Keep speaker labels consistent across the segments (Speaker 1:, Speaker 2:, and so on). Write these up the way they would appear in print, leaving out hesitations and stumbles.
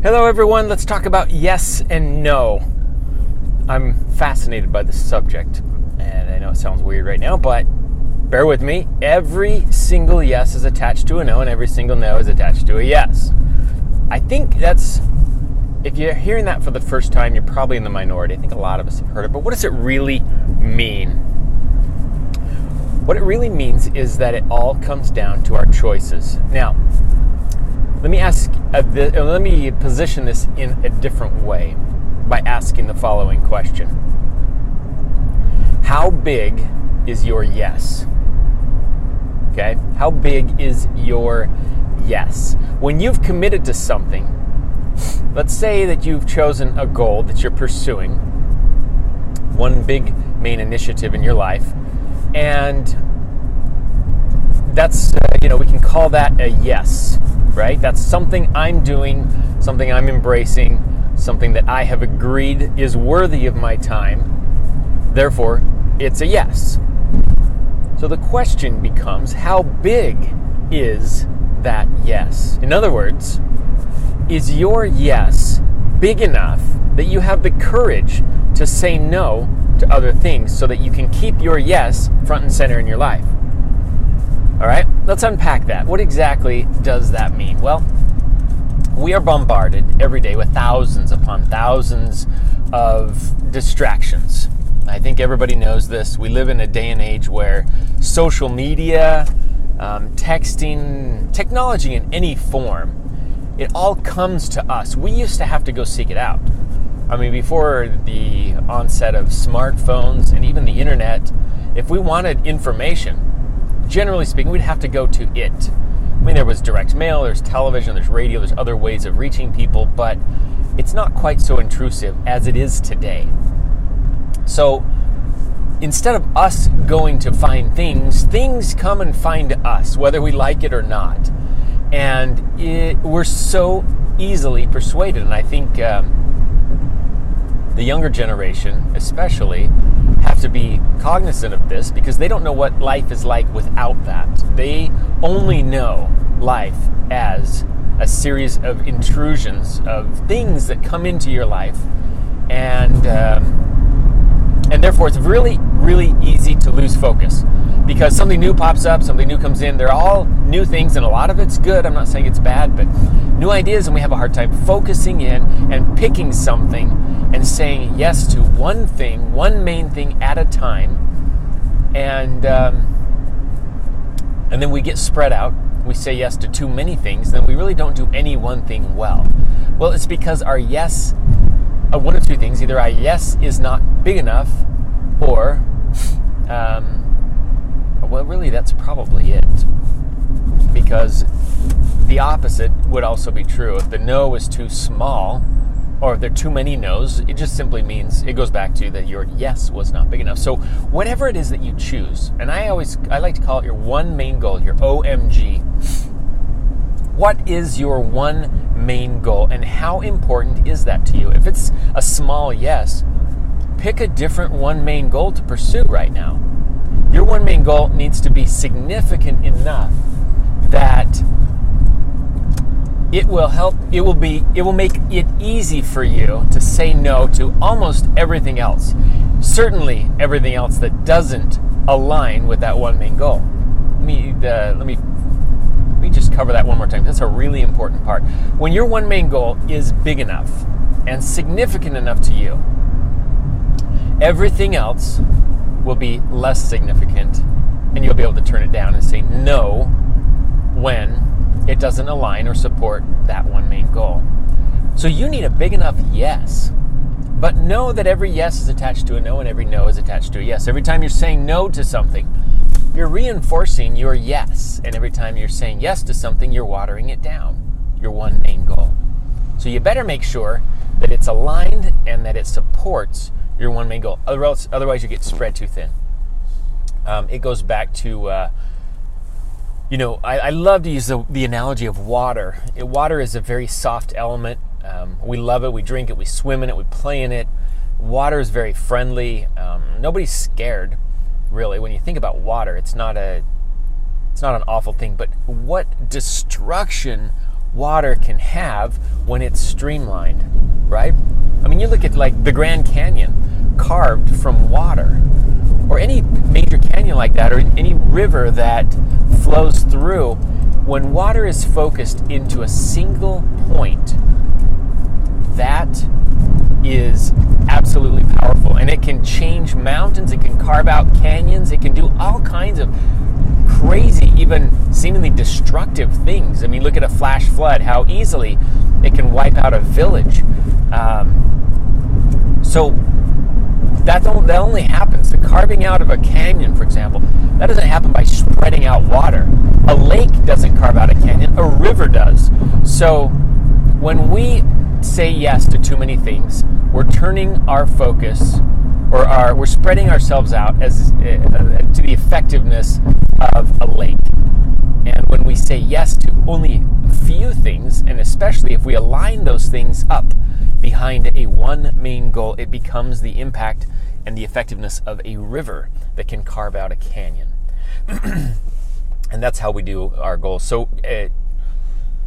Speaker 1: Hello everyone, let's talk about yes and no. I'm fascinated by this subject, and I know it sounds weird right now, but bear with me. Every single yes is attached to a no, and every single no is attached to a yes. I think if you're hearing that for the first time, you're probably in the minority. I think a lot of us have heard it, but what does it really mean? What it really means is that it all comes down to our choices. Now, let me position this in a different way by asking the following question. How big is your yes? Okay? How big is your yes? When you've committed to something, let's say that you've chosen a goal that you're pursuing, one big main initiative in your life, and that's, we can call that a yes, right? That's something I'm doing, something I'm embracing, something that I have agreed is worthy of my time. Therefore, it's a yes. So the question becomes, how big is that yes? In other words, is your yes big enough that you have the courage to say no to other things so that you can keep your yes front and center in your life? All right, let's unpack that. What exactly does that mean? Well, we are bombarded every day with thousands upon thousands of distractions. I think everybody knows this. We live in a day and age where social media, texting, technology in any form, it all comes to us. We used to have to go seek it out. I mean, before the onset of smartphones and even the internet, if we wanted information, generally speaking, we'd have to go to it. I mean, there was direct mail, there's television, there's radio, there's other ways of reaching people, but it's not quite so intrusive as it is today. So instead of us going to find things come and find us, whether we like it or not. And we're so easily persuaded. And I think the younger generation especially have to be cognizant of this because they don't know what life is like without that. They only know life as a series of intrusions of things that come into your life, and therefore it's really, really easy to lose focus because something new pops up, something new comes in. They're all new things, and a lot of it's good. I'm not saying it's bad, but new ideas, and we have a hard time focusing in and picking something and saying yes to one thing, one main thing at a time, and then we get spread out. We say yes to too many things, then we really don't do any one thing well. Well, it's because our yes, one of two things: either our yes is not big enough, or, well, really, that's probably it. Because the opposite would also be true. If the no is too small, or if there are too many no's, it just simply means, it goes back to that your yes was not big enough. So whatever it is that you choose, and I like to call it your one main goal, your OMG. What is your one main goal, and how important is that to you? If it's a small yes, pick a different one main goal to pursue right now. Your one main goal needs to be significant enough that it will make it easy for you to say no to almost everything else. Certainly everything else that doesn't align with that one main goal. Let me just cover that one more time. That's a really important part. When your one main goal is big enough and significant enough to you, everything else will be less significant, and you'll be able to turn it down and say no when it doesn't align or support that one main goal. So you need a big enough yes, but know that every yes is attached to a no and every no is attached to a yes. Every time you're saying no to something, you're reinforcing your yes, and every time you're saying yes to something, you're watering it down, your one main goal. So you better make sure that it's aligned and that it supports your one main goal. Otherwise you get spread too thin. It goes back to I love to use the analogy of water. Water is a very soft element. We love it. We drink it. We swim in it. We play in it. Water is very friendly. Nobody's scared, really. When you think about water, it's not an awful thing. But what destruction water can have when it's streamlined, right? I mean, you look at like the Grand Canyon carved from water, or any major canyon like that, or any river that flows through. When water is focused into a single point, that is absolutely powerful, and it can change mountains, it can carve out canyons, it can do all kinds of crazy, even seemingly destructive things. I mean, look at a flash flood, how easily it can wipe out a village. So that only happens, the carving out of a canyon, for example, that doesn't happen by spreading out water. A lake doesn't carve out a canyon, a river does. So when we say yes to too many things, we're turning our focus, or we're spreading ourselves out as to the effectiveness of a lake. And when we say yes to only a few things, and especially if we align those things up behind a one main goal, it becomes the impact and the effectiveness of a river that can carve out a canyon. And that's how we do our goals. So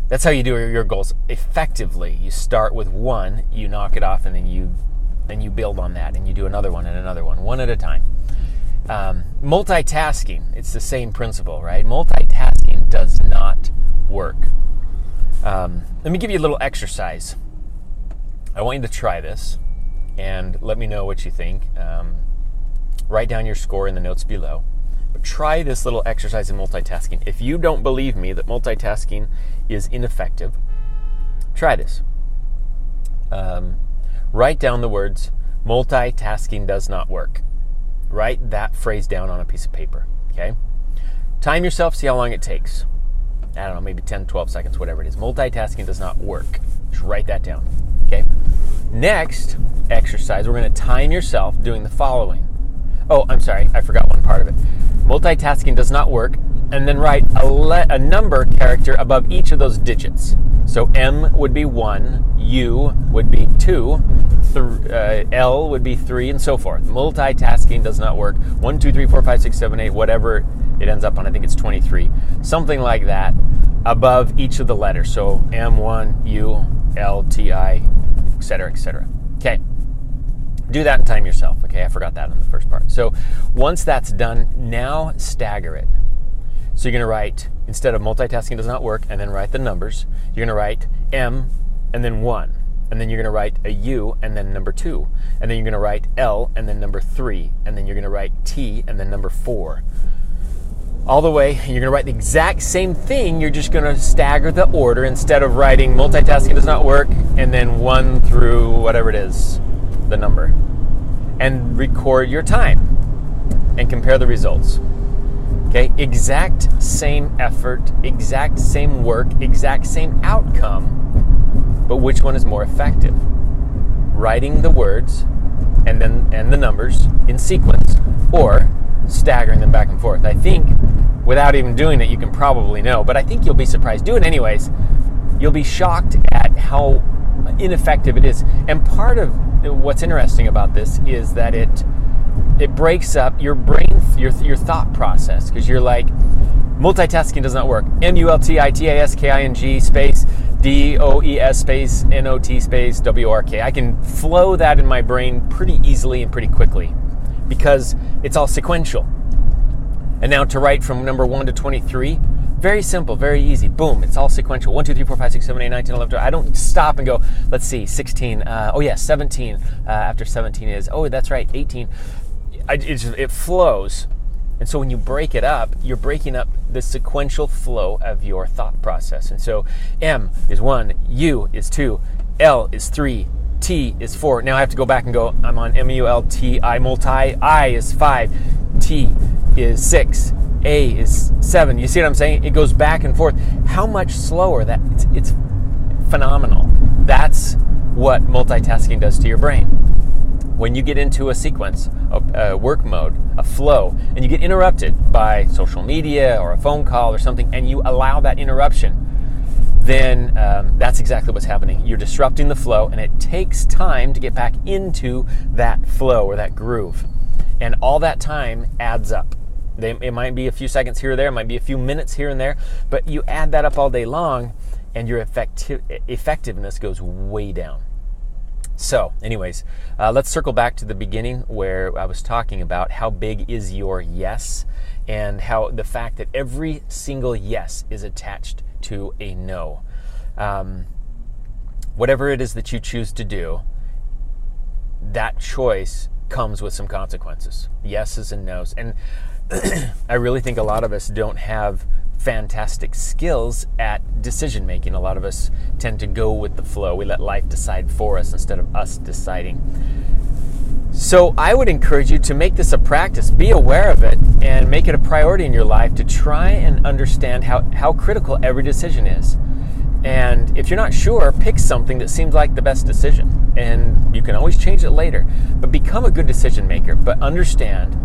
Speaker 1: that's how you do your goals effectively. You start with one, you knock it off, and then you build on that, and you do another one and another one at a time. Multitasking, it's the same principle, right? Multitasking does not work. Let me give you a little exercise. I want you to try this, and let me know what you think. Write down your score in the notes below. But try this little exercise in multitasking. If you don't believe me that multitasking is ineffective, try this. Write down the words, multitasking does not work. Write that phrase down on a piece of paper, okay? Time yourself, see how long it takes. I don't know, maybe 10, 12 seconds, whatever it is. Multitasking does not work. Just write that down, okay? Next exercise, we're going to time yourself doing the following. Oh, I'm sorry, I forgot one part of it. Multitasking does not work, and then write a number character above each of those digits. So M would be 1, U would be 2, L would be 3, and so forth. Multitasking does not work. 1, 2, 3, 4, 5, 6, 7, 8, whatever it ends up on. I think it's 23. Something like that above each of the letters. So M1, U, L, T, I, etc., etc. Okay. Do that and time yourself. Okay, I forgot that in the first part. So once that's done, now stagger it. So you're going to write, instead of multitasking does not work, and then write the numbers, you're going to write M and then 1. And then you're going to write a U and then number 2. And then you're going to write L and then number 3. And then you're going to write T and then number 4. All the way, you're going to write the exact same thing, you're just going to stagger the order instead of writing multitasking does not work and then 1 through whatever it is, the number. And record your time and compare the results. Okay, exact same effort, exact same work, exact same outcome, but which one is more effective? Writing the words and the numbers in sequence, or staggering them back and forth. I think without even doing it, you can probably know, but I think you'll be surprised. Do it anyways. You'll be shocked at how ineffective it is. And part of what's interesting about this is that it breaks up your brain, your thought process, because you're like, multitasking does not work. multitasking space DOES space NOT space WRK. I can flow that in my brain pretty easily and pretty quickly because it's all sequential. And now to write from number 1 to 23, very simple, very easy. Boom, it's all sequential. 1, 2, 3, 4, 5, 6, 7, 8, 9, 10, 11, 12. I don't stop and go, let's see, 16. 17. After 17 is, oh, that's right, 18. It flows. And so when you break it up, you're breaking up the sequential flow of your thought process. And so M is 1, U is 2, L is 3, T is 4. Now I have to go back and go, I'm on M-U-L-T-I, multi, I is 5, T is 6, A is 7. You see what I'm saying? It goes back and forth. How much slower that, it's phenomenal. That's what multitasking does to your brain. When you get into a sequence, a work mode, a flow, and you get interrupted by social media or a phone call or something, and you allow that interruption, then that's exactly what's happening. You're disrupting the flow, and it takes time to get back into that flow or that groove. And all that time adds up. It might be a few seconds here or there, it might be a few minutes here and there, but you add that up all day long, and your effectiveness goes way down. So anyways, let's circle back to the beginning where I was talking about how big is your yes, and how the fact that every single yes is attached to a no. Whatever it is that you choose to do, that choice comes with some consequences, yeses and nos. And I really think a lot of us don't have fantastic skills at decision making. A lot of us tend to go with the flow. We let life decide for us instead of us deciding. So I would encourage you to make this a practice, be aware of it, and make it a priority in your life to try and understand how critical every decision is. And if you're not sure, pick something that seems like the best decision. And you can always change it later. But become a good decision maker. But understand,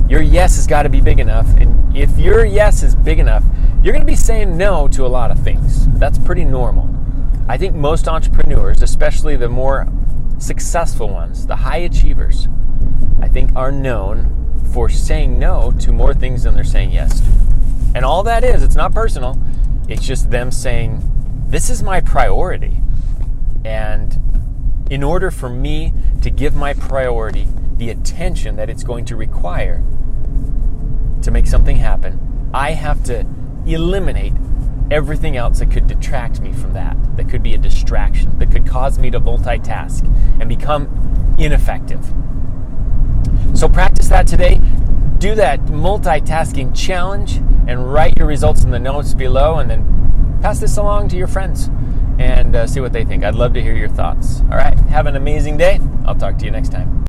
Speaker 1: your yes has got to be big enough. And if your yes is big enough, you're going to be saying no to a lot of things. That's pretty normal. I think most entrepreneurs, especially the more successful ones, the high achievers, I think are known for saying no to more things than they're saying yes to. And all that is, it's not personal. It's just them saying, this is my priority. And in order for me to give my priority the attention that it's going to require to make something happen, I have to eliminate everything else that could detract me from that could be a distraction, that could cause me to multitask and become ineffective. So practice that today. Do that multitasking challenge and write your results in the notes below, and then pass this along to your friends and see what they think. I'd love to hear your thoughts. All right, have an amazing day. I'll talk to you next time.